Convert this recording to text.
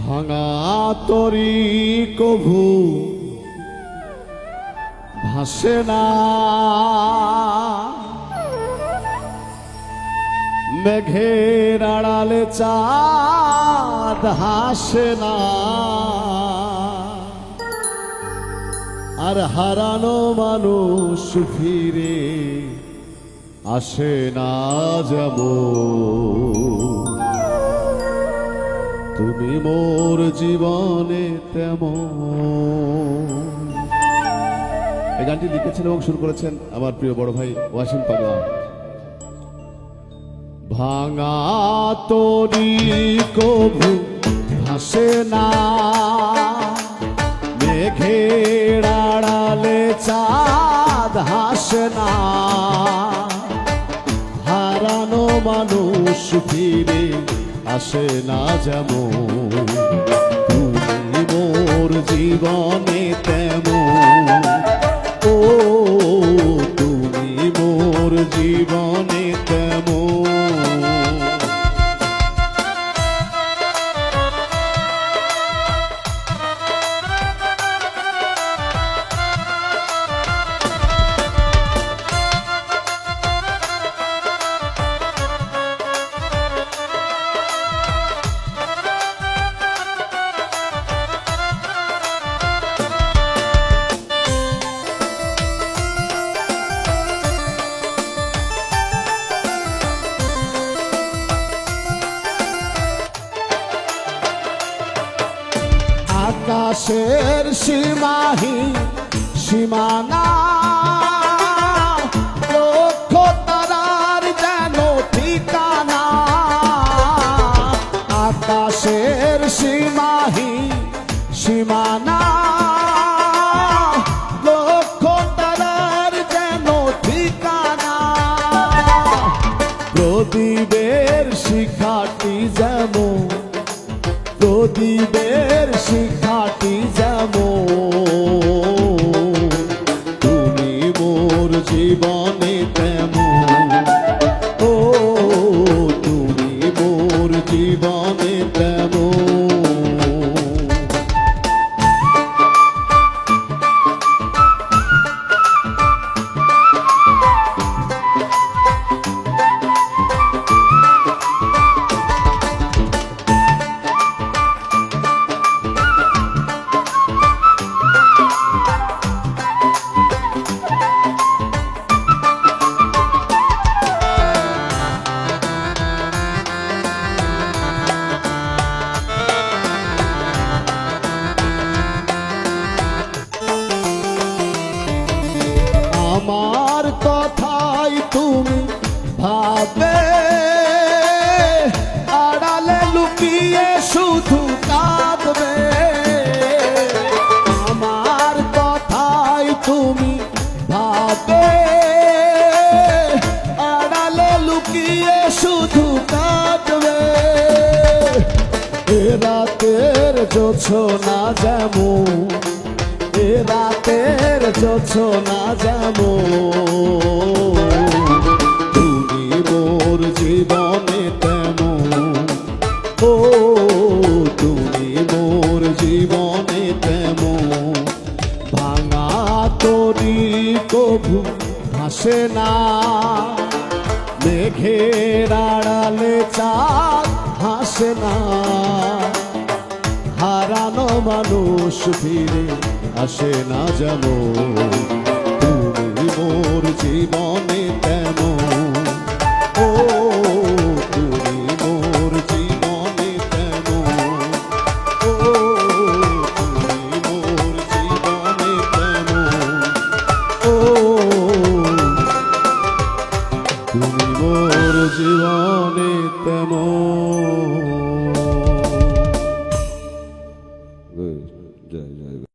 ভাঙা তরি কভু ভাসে না, মেঘের আড়ালে চাঁদ হাসে না, আর হারানো মানুষ ফিরে আসে না যেমন। তুমি মোর জীবনে তেমন। এই গানটি লিখেছেন এবং শুরু করেছেন আমার প্রিয় বড় ভাই ওয়াসিম পাগলা। ভাঙা তরি কভু ভাসে না, মেঘের আড়ালে চাঁদ হাসে না, হারানো মানুষ ফিরে আসে না যেমন। তুমি মোর জীবনে তেমন, ও তুমি মোর জীবনে তেমন। আকাশের সীমাহীন সীমানা, লক্ষ তারার যেন ঠিকানা। আকাশের সীমাহীন সীমানা, লক্ষ তারার যেন ঠিকানা। প্রদীপের শিখাটি যেমন, প্রদীপের শিখাটি যেমন, তুমি মোর জীবনে তেমন, ও তুমি মোর জীবনে তেমন। আমার কথাই তুমি ভাবে, আড়ালে লুকিয়ে শুধু কাঁদবে। আমার কথাই তুমি ভাবে, আড়ালে লুকিয়ে শুধু কাঁদবে। এ রাতের জোছনা যেমন, এ রাতের জোছনা যেমন, তুমি মোর জীবনে তেমন, ও তুমি মোর জীবনে তেমন। ভাঙা তরি কভু ভাসে না, মেঘের আড়ালে চাঁদ হাসে না, হারানো মানুষ ফিরে আসে না যেমন। তুমি মোর জীবনে তেমন, ও তুমি মোর জীবনে তেমন, ও তুমি মোর জীবনে তেমন, ও তুমি মোর জীবনে তেমন।